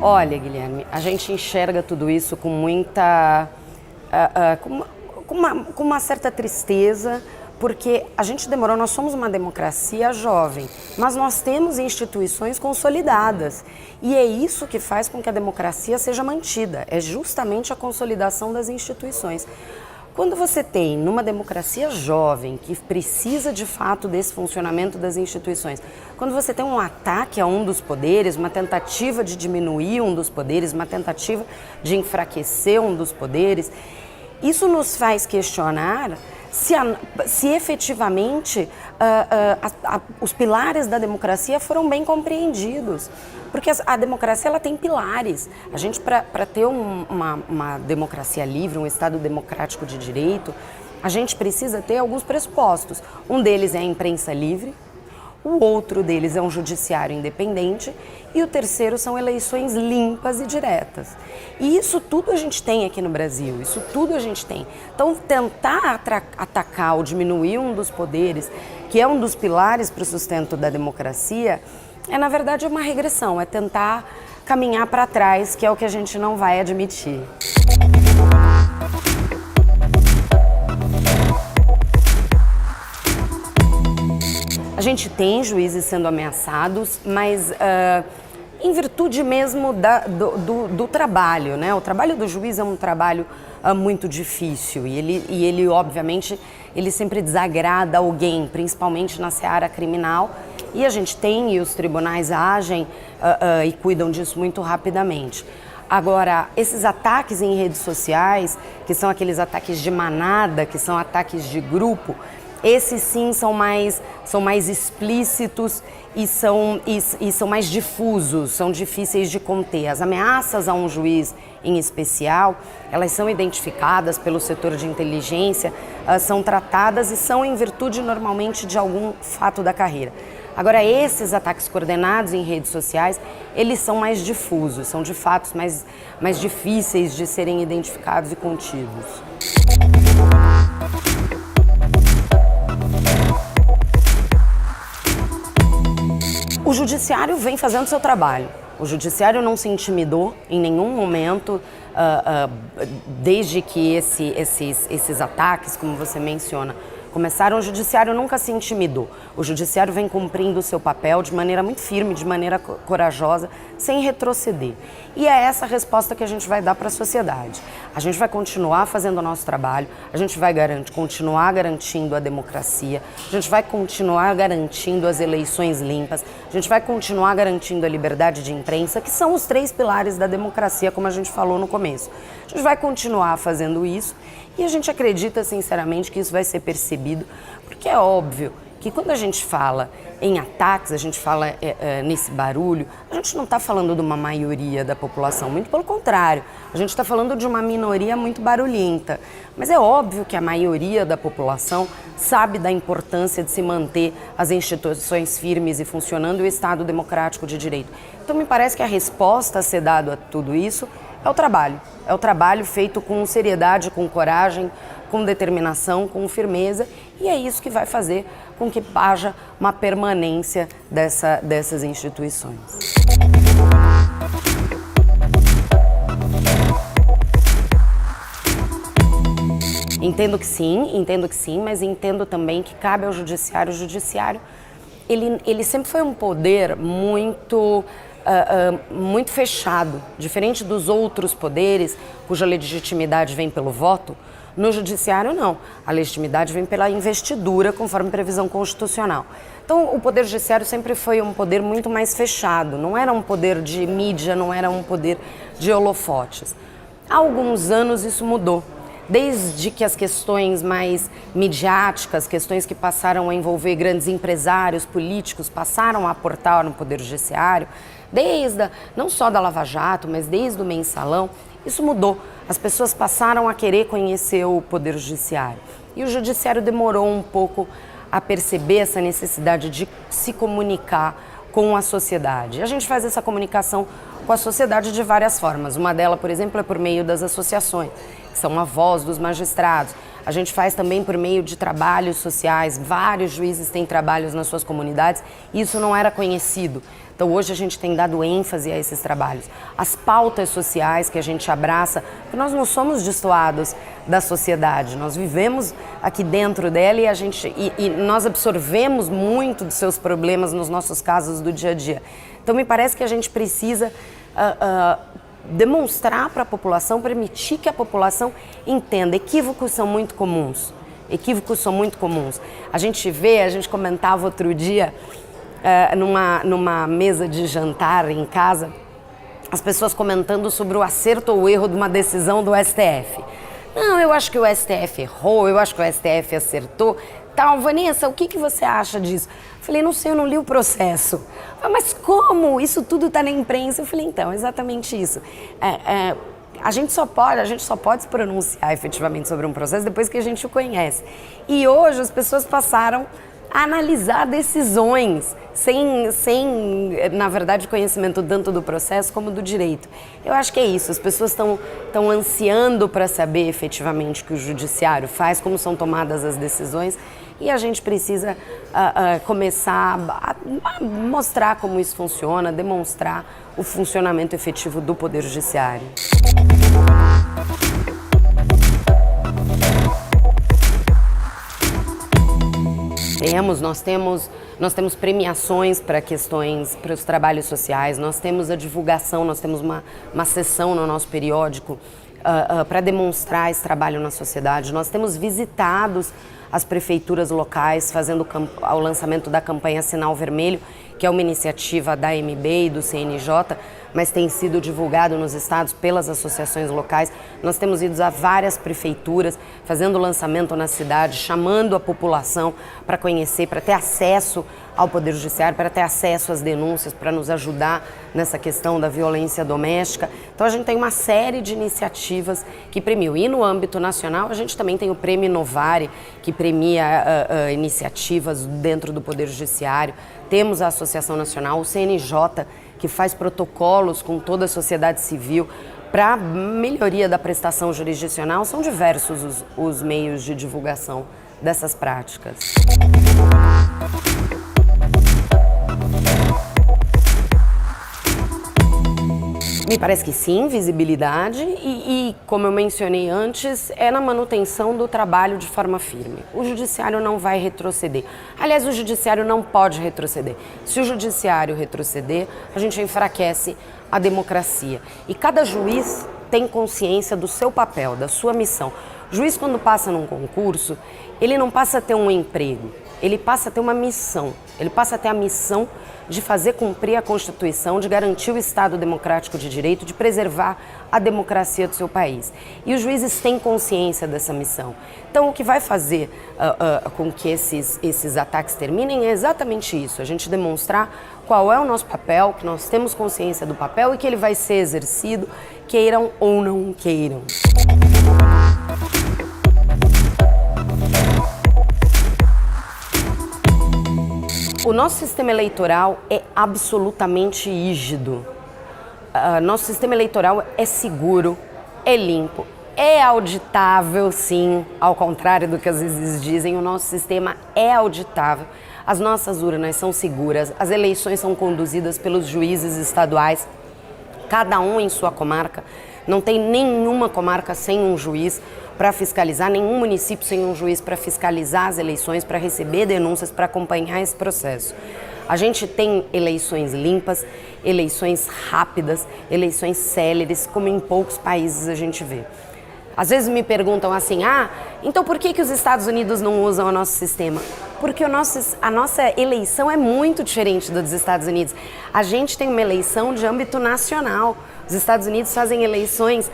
Olha, Guilherme, a gente enxerga tudo isso com muita... com uma certa tristeza, porque a gente demorou, nós somos uma democracia jovem, mas nós temos instituições consolidadas. E é isso que faz com que a democracia seja mantida, é justamente a consolidação das instituições. Quando você tem, numa democracia jovem, que precisa de fato desse funcionamento das instituições, quando você tem um ataque a um dos poderes, uma tentativa de diminuir um dos poderes, uma tentativa de enfraquecer um dos poderes, isso nos faz questionar se efetivamente os pilares da democracia foram bem compreendidos. Porque a democracia ela tem pilares. A gente, para ter uma democracia livre, um Estado democrático de direito, a gente precisa ter alguns pressupostos. Um deles é a imprensa livre, o outro deles é um judiciário independente e o terceiro são eleições limpas e diretas. E isso tudo a gente tem aqui no Brasil, isso tudo a gente tem. Então, tentar atacar ou diminuir um dos poderes, que é um dos pilares para o sustento da democracia, é na verdade uma regressão, é tentar caminhar para trás, que é o que a gente não vai admitir. A gente tem juízes sendo ameaçados, mas em virtude mesmo do trabalho, né? O trabalho do juiz é um trabalho muito difícil e ele, obviamente, ele sempre desagrada alguém, principalmente na seara criminal. E a gente tem, e os tribunais agem e cuidam disso muito rapidamente. Agora, esses ataques em redes sociais, que são aqueles ataques de manada, que são ataques de grupo, esses sim são mais explícitos e são mais difusos, são difíceis de conter. As ameaças a um juiz em especial, elas são identificadas pelo setor de inteligência, são tratadas e são em virtude normalmente de algum fato da carreira. Agora, esses ataques coordenados em redes sociais, eles são mais difusos, são de fatos mais difíceis de serem identificados e contidos. O judiciário vem fazendo seu trabalho. O judiciário não se intimidou em nenhum momento, desde que esses ataques, como você menciona, começaram. O judiciário nunca se intimidou. O judiciário vem cumprindo o seu papel de maneira muito firme, de maneira corajosa, sem retroceder. E é essa a resposta que a gente vai dar para a sociedade. A gente vai continuar fazendo o nosso trabalho, a gente vai continuar garantindo a democracia, a gente vai continuar garantindo as eleições limpas, a gente vai continuar garantindo a liberdade de imprensa, que são os 3 pilares da democracia, como a gente falou no começo. A gente vai continuar fazendo isso e a gente acredita sinceramente que isso vai ser percebido, porque é óbvio que quando a gente fala em ataques, a gente fala nesse barulho, a gente não está falando de uma maioria da população, muito pelo contrário, a gente está falando de uma minoria muito barulhenta. Mas é óbvio que a maioria da população sabe da importância de se manter as instituições firmes e funcionando e o Estado democrático de direito. Então me parece que a resposta a ser dada a tudo isso é o trabalho feito com seriedade, com coragem, com determinação, com firmeza, e é isso que vai fazer com que haja uma permanência dessas instituições. Entendo que sim, mas entendo também que cabe ao judiciário. O judiciário, ele sempre foi um poder muito fechado, diferente dos outros poderes, cuja legitimidade vem pelo voto. No judiciário, não. A legitimidade vem pela investidura, conforme previsão constitucional. Então, o poder judiciário sempre foi um poder muito mais fechado, não era um poder de mídia, não era um poder de holofotes. Há alguns anos isso mudou. Desde que as questões mais midiáticas, questões que passaram a envolver grandes empresários, políticos, passaram a aportar no Poder Judiciário, não só da Lava Jato, mas desde o Mensalão, isso mudou. As pessoas passaram a querer conhecer o Poder Judiciário. E o Judiciário demorou um pouco a perceber essa necessidade de se comunicar com a sociedade. A gente faz essa comunicação com a sociedade de várias formas. Uma delas, por exemplo, é por meio das associações, que são a voz dos magistrados. A gente faz também por meio de trabalhos sociais. Vários juízes têm trabalhos nas suas comunidades. Isso não era conhecido. Então hoje a gente tem dado ênfase a esses trabalhos. As pautas sociais que a gente abraça, porque nós não somos destoados da sociedade, nós vivemos aqui dentro dela e nós absorvemos muito dos seus problemas nos nossos casos do dia a dia. Então me parece que a gente precisa demonstrar para a população, permitir que a população entenda. Equívocos são muito comuns. A gente comentava outro dia, numa mesa de jantar em casa, as pessoas comentando sobre o acerto ou o erro de uma decisão do STF. Não, eu acho que o STF errou, eu acho que o STF acertou. Tal, Vanessa, o que você acha disso? Eu falei, não sei, eu não li o processo. Mas como? Isso tudo está na imprensa. Eu falei, então, exatamente isso. A gente só pode se pronunciar efetivamente sobre um processo depois que a gente o conhece. E hoje as pessoas passaram a analisar decisões sem, na verdade, conhecimento tanto do processo como do direito. Eu acho que é isso, as pessoas estão ansiando para saber efetivamente o que o judiciário faz, como são tomadas as decisões, e a gente precisa começar a mostrar como isso funciona, demonstrar o funcionamento efetivo do Poder Judiciário. Nós temos premiações para os trabalhos sociais, nós temos a divulgação, nós temos uma seção no nosso periódico para demonstrar esse trabalho na sociedade. Nós temos visitados as prefeituras locais fazendo o lançamento da campanha Sinal Vermelho, que é uma iniciativa da AMB e do CNJ, mas tem sido divulgado nos estados pelas associações locais. Nós temos ido a várias prefeituras, fazendo o lançamento na cidade, chamando a população para conhecer, para ter acesso ao Poder Judiciário, para ter acesso às denúncias, para nos ajudar nessa questão da violência doméstica. Então a gente tem uma série de iniciativas que premiam. E no âmbito nacional a gente também tem o Prêmio Inovare, que premia iniciativas dentro do Poder Judiciário. Temos a Associação Nacional, o CNJ, que faz protocolos com toda a sociedade civil para melhoria da prestação jurisdicional. São diversos os meios de divulgação dessas práticas. Me parece que sim, visibilidade e, como eu mencionei antes, é na manutenção do trabalho de forma firme. O judiciário não vai retroceder. Aliás, o judiciário não pode retroceder. Se o judiciário retroceder, a gente enfraquece a democracia. E cada juiz tem consciência do seu papel, da sua missão. O juiz, quando passa num concurso, ele não passa a ter um emprego, ele passa a ter uma missão. Ele passa a ter a missão de fazer cumprir a Constituição, de garantir o Estado democrático de direito, de preservar a democracia do seu país. E os juízes têm consciência dessa missão. Então, o que vai fazer com que esses ataques terminem é exatamente isso, a gente demonstrar qual é o nosso papel, que nós temos consciência do papel e que ele vai ser exercido, queiram ou não queiram. O nosso sistema eleitoral é absolutamente rígido. Nosso sistema eleitoral é seguro, é limpo, é auditável, sim, ao contrário do que às vezes dizem, o nosso sistema é auditável. As nossas urnas são seguras, as eleições são conduzidas pelos juízes estaduais, cada um em sua comarca. Não tem nenhuma comarca sem um juiz para fiscalizar, nenhum município sem um juiz para fiscalizar as eleições, para receber denúncias, para acompanhar esse processo. A gente tem eleições limpas, eleições rápidas, eleições céleres, como em poucos países a gente vê. Às vezes me perguntam assim, então por que os Estados Unidos não usam o nosso sistema? Porque a nossa eleição é muito diferente da dos Estados Unidos. A gente tem uma eleição de âmbito nacional. Os Estados Unidos fazem eleições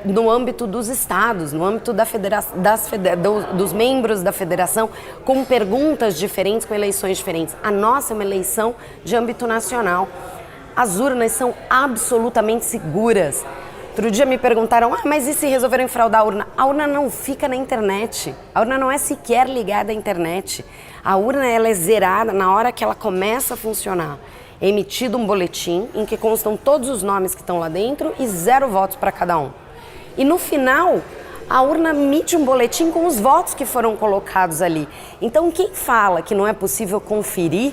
no âmbito dos estados, no âmbito dos membros da federação, com perguntas diferentes, com eleições diferentes. A nossa é uma eleição de âmbito nacional. As urnas são absolutamente seguras. Outro dia me perguntaram, mas e se resolverem fraudar a urna? A urna não fica na internet, a urna não é sequer ligada à internet. A urna ela é zerada na hora que ela começa a funcionar. É emitido um boletim em que constam todos os nomes que estão lá dentro e 0 votos para cada um. E no final, a urna emite um boletim com os votos que foram colocados ali. Então, quem fala que não é possível conferir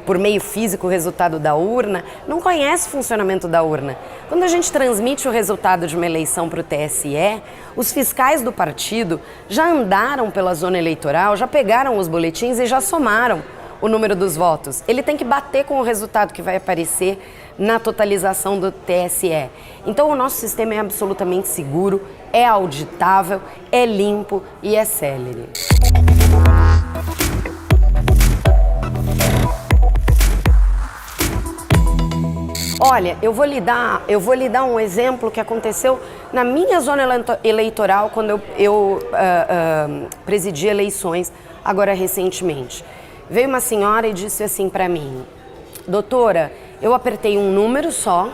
por meio físico o resultado da urna, não conhece o funcionamento da urna. Quando a gente transmite o resultado de uma eleição para o TSE, os fiscais do partido já andaram pela zona eleitoral, já pegaram os boletins e já somaram o número dos votos. Ele tem que bater com o resultado que vai aparecer na totalização do TSE. Então o nosso sistema é absolutamente seguro, é auditável, é limpo e é célere. Olha, eu vou lhe dar um exemplo que aconteceu na minha zona eleitoral quando eu presidi eleições agora recentemente. Veio uma senhora e disse assim para mim: doutora, eu apertei um número só,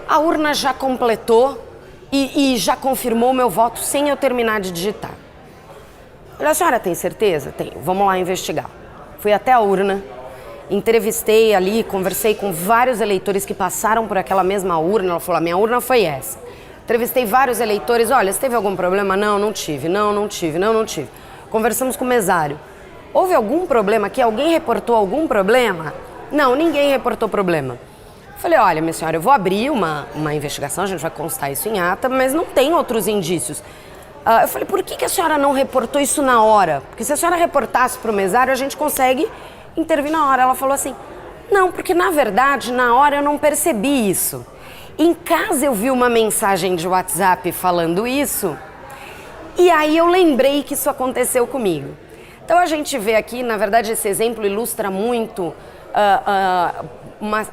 a urna já completou e já confirmou o meu voto sem eu terminar de digitar. Eu falei: a senhora tem certeza? Tenho, vamos lá investigar. Fui até a urna, entrevistei ali, conversei com vários eleitores que passaram por aquela mesma urna. Ela falou: a minha urna foi essa. Entrevistei vários eleitores: olha, você teve algum problema? Não, não tive. Conversamos com o mesário. Houve algum problema aqui? Alguém reportou algum problema? Não, ninguém reportou problema. Falei: olha, minha senhora, eu vou abrir uma investigação, a gente vai constar isso em ata, mas não tem outros indícios. Eu falei: por que a senhora não reportou isso na hora? Porque se a senhora reportasse para o mesário, a gente consegue intervir na hora. Ela falou assim: não, porque na verdade, na hora eu não percebi isso. Em casa eu vi uma mensagem de WhatsApp falando isso, e aí eu lembrei que isso aconteceu comigo. Então a gente vê aqui, na verdade, esse exemplo ilustra muito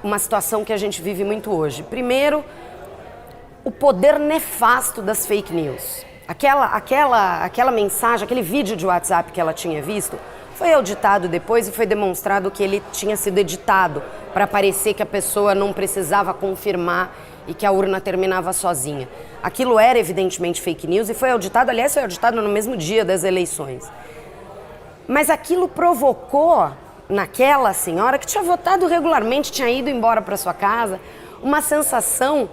uma situação que a gente vive muito hoje. Primeiro, o poder nefasto das fake news. Aquela mensagem, aquele vídeo de WhatsApp que ela tinha visto, foi auditado depois e foi demonstrado que ele tinha sido editado para parecer que a pessoa não precisava confirmar e que a urna terminava sozinha. Aquilo era evidentemente fake news e foi auditado, aliás, foi auditado no mesmo dia das eleições. Mas aquilo provocou naquela senhora que tinha votado regularmente, tinha ido embora para sua casa, uma sensação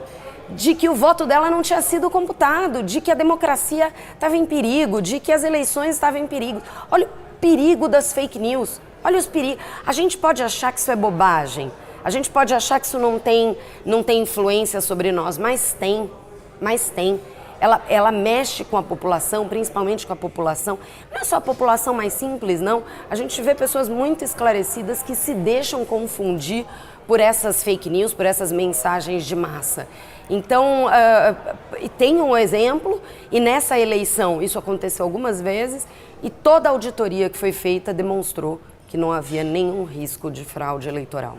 de que o voto dela não tinha sido computado, de que a democracia estava em perigo, de que as eleições estavam em perigo. Olha o perigo das fake news, olha os perigos. A gente pode achar que isso é bobagem, a gente pode achar que isso não tem influência sobre nós, mas tem. Ela mexe com a população, principalmente com a população, não é só a população mais simples, não. A gente vê pessoas muito esclarecidas que se deixam confundir por essas fake news, por essas mensagens de massa. Então, tem um exemplo, e nessa eleição isso aconteceu algumas vezes, e toda a auditoria que foi feita demonstrou que não havia nenhum risco de fraude eleitoral.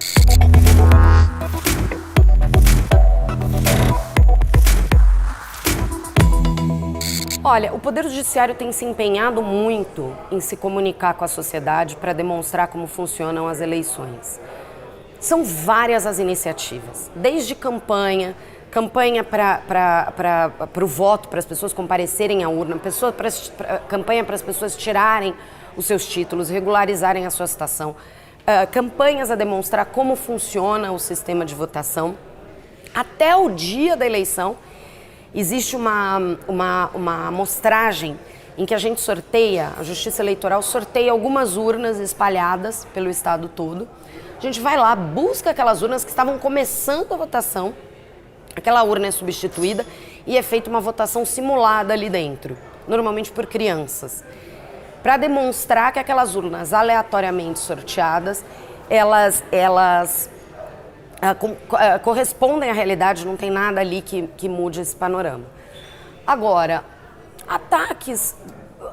Olha, o Poder Judiciário tem se empenhado muito em se comunicar com a sociedade para demonstrar como funcionam as eleições. São várias as iniciativas, desde campanha para o voto, para as pessoas comparecerem à urna, campanha para as pessoas tirarem os seus títulos, regularizarem a sua citação, campanhas a demonstrar como funciona o sistema de votação. Até o dia da eleição, existe uma amostragem em que a gente sorteia, a Justiça Eleitoral sorteia algumas urnas espalhadas pelo estado todo. A gente vai lá, busca aquelas urnas que estavam começando a votação, aquela urna é substituída e é feita uma votação simulada ali dentro, normalmente por crianças, para demonstrar que aquelas urnas aleatoriamente sorteadas, elas correspondem à realidade, não tem nada ali que mude esse panorama. Agora, ataques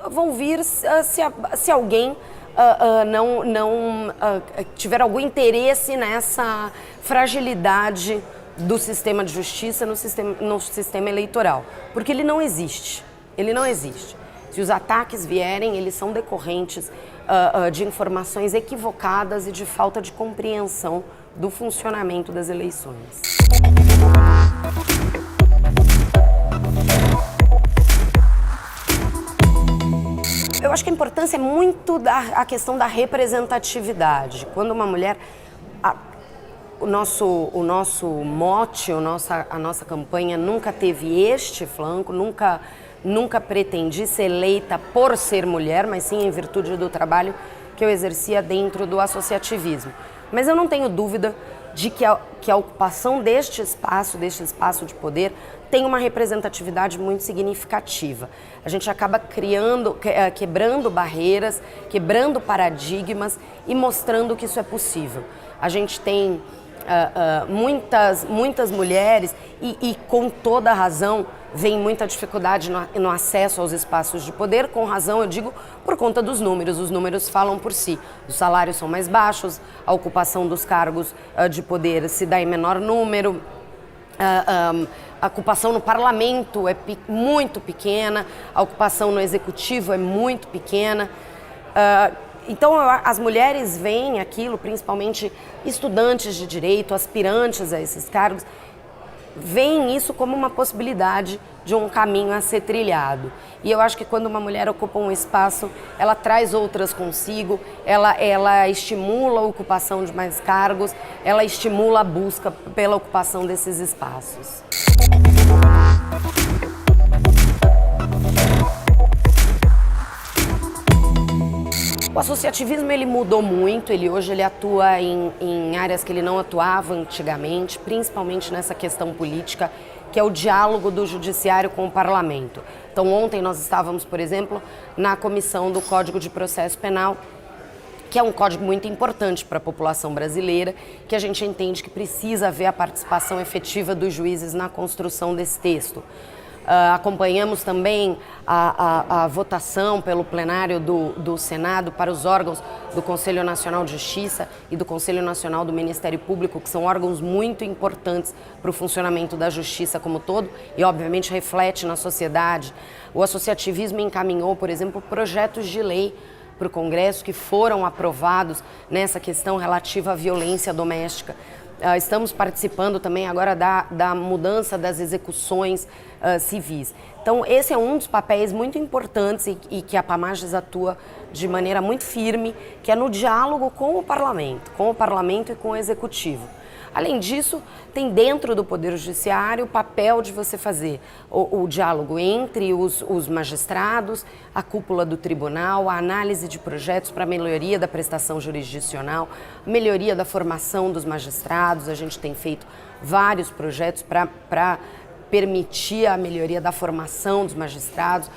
vão vir se alguém não tiver algum interesse nessa fragilidade do sistema de justiça no sistema eleitoral, porque ele não existe. Se os ataques vierem, eles são decorrentes de informações equivocadas e de falta de compreensão do funcionamento das eleições. Eu acho que a importância é muito a questão da representatividade. Quando uma mulher... O nosso mote, a nossa campanha nunca teve este flanco, nunca pretendi ser eleita por ser mulher, mas sim em virtude do trabalho que eu exercia dentro do associativismo. Mas eu não tenho dúvida de que a ocupação deste espaço de poder, tem uma representatividade muito significativa. A gente acaba quebrando barreiras, quebrando paradigmas e mostrando que isso é possível. A gente tem muitas mulheres e com toda razão vem muita dificuldade no acesso aos espaços de poder, com razão, eu digo, por conta dos números. Os números falam por si. Os salários são mais baixos, a ocupação dos cargos de poder se dá em menor número, a ocupação no parlamento é muito pequena, a ocupação no executivo é muito pequena. Então, as mulheres veem aquilo, principalmente estudantes de direito, aspirantes a esses cargos, veem isso como uma possibilidade de um caminho a ser trilhado. E eu acho que quando uma mulher ocupa um espaço, ela traz outras consigo, ela estimula a ocupação de mais cargos, ela estimula a busca pela ocupação desses espaços. O associativismo ele mudou muito, hoje ele atua em áreas que ele não atuava antigamente, principalmente nessa questão política, que é o diálogo do judiciário com o parlamento. Então ontem nós estávamos, por exemplo, na comissão do Código de Processo Penal, que é um código muito importante para a população brasileira, que a gente entende que precisa haver a participação efetiva dos juízes na construção desse texto. Acompanhamos também a votação pelo plenário do Senado para os órgãos do Conselho Nacional de Justiça e do Conselho Nacional do Ministério Público, que são órgãos muito importantes para o funcionamento da justiça como todo e, obviamente, reflete na sociedade. O associativismo encaminhou, por exemplo, projetos de lei para o Congresso que foram aprovados nessa questão relativa à violência doméstica. Estamos participando também agora da mudança das execuções civis. Então, esse é um dos papéis muito importantes e que a Pamages atua de maneira muito firme, que é no diálogo com o parlamento e com o executivo. Além disso, tem dentro do Poder Judiciário o papel de você fazer o diálogo entre os magistrados, a cúpula do tribunal, a análise de projetos para a melhoria da prestação jurisdicional, melhoria da formação dos magistrados. A gente tem feito vários projetos para permitir a melhoria da formação dos magistrados,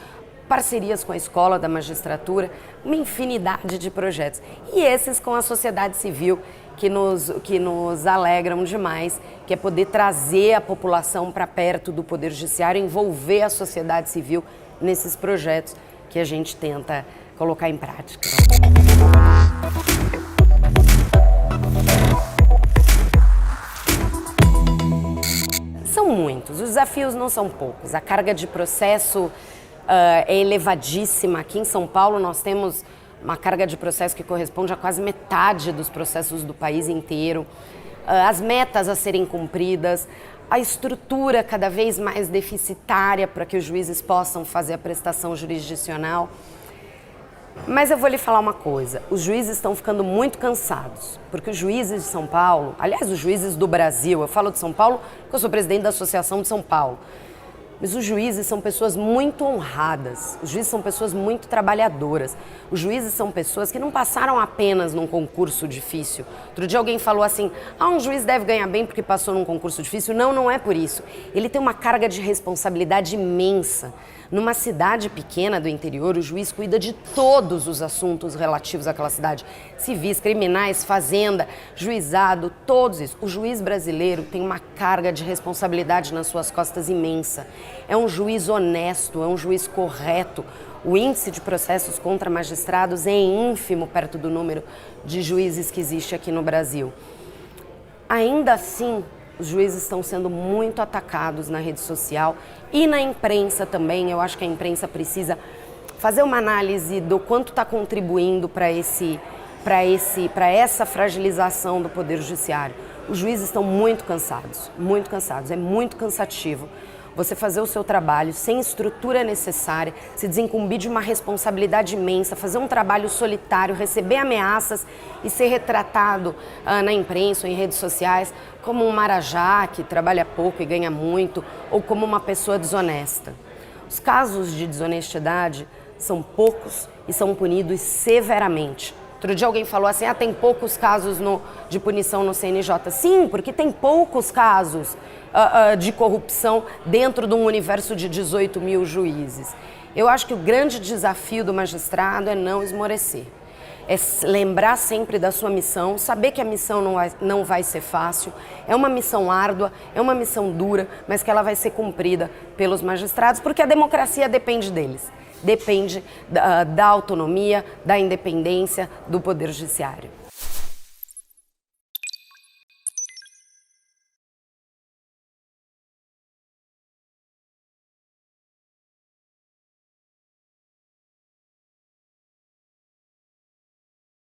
parcerias com a Escola da Magistratura, uma infinidade de projetos. E esses com a sociedade civil, que nos alegram demais, que é poder trazer a população para perto do Poder Judiciário, envolver a sociedade civil nesses projetos que a gente tenta colocar em prática. São muitos, os desafios não são poucos, a carga de processo é elevadíssima. Aqui em São Paulo nós temos uma carga de processo que corresponde a quase metade dos processos do país inteiro, as metas a serem cumpridas, a estrutura cada vez mais deficitária para que os juízes possam fazer a prestação jurisdicional. Mas eu vou lhe falar uma coisa, os juízes estão ficando muito cansados, porque os juízes de São Paulo, aliás, os juízes do Brasil, eu falo de São Paulo porque eu sou presidente da Associação de São Paulo, mas os juízes são pessoas muito honradas, os juízes são pessoas muito trabalhadoras, os juízes são pessoas que não passaram apenas num concurso difícil. Outro dia alguém falou assim, um juiz deve ganhar bem porque passou num concurso difícil. Não, não é por isso. Ele tem uma carga de responsabilidade imensa. Numa cidade pequena do interior, o juiz cuida de todos os assuntos relativos àquela cidade. Civis, criminais, fazenda, juizado, todos isso. O juiz brasileiro tem uma carga de responsabilidade nas suas costas imensa. É um juiz honesto, é um juiz correto. O índice de processos contra magistrados é ínfimo perto do número de juízes que existe aqui no Brasil. Ainda assim, os juízes estão sendo muito atacados na rede social e na imprensa também. Eu acho que a imprensa precisa fazer uma análise do quanto está contribuindo para essa fragilização do Poder Judiciário. Os juízes estão muito cansados, é muito cansativo você fazer o seu trabalho sem estrutura necessária, se desincumbir de uma responsabilidade imensa, fazer um trabalho solitário, receber ameaças e ser retratado na imprensa ou em redes sociais como um marajá que trabalha pouco e ganha muito, ou como uma pessoa desonesta. Os casos de desonestidade são poucos e são punidos severamente. Outro dia alguém falou assim, tem poucos casos de punição no CNJ. Sim, porque tem poucos casos de corrupção dentro de um universo de 18 mil juízes. Eu acho que o grande desafio do magistrado é não esmorecer. É lembrar sempre da sua missão, saber que a missão não vai ser fácil, é uma missão árdua, é uma missão dura, mas que ela vai ser cumprida pelos magistrados, porque a democracia depende deles, depende da autonomia, da independência do Poder Judiciário.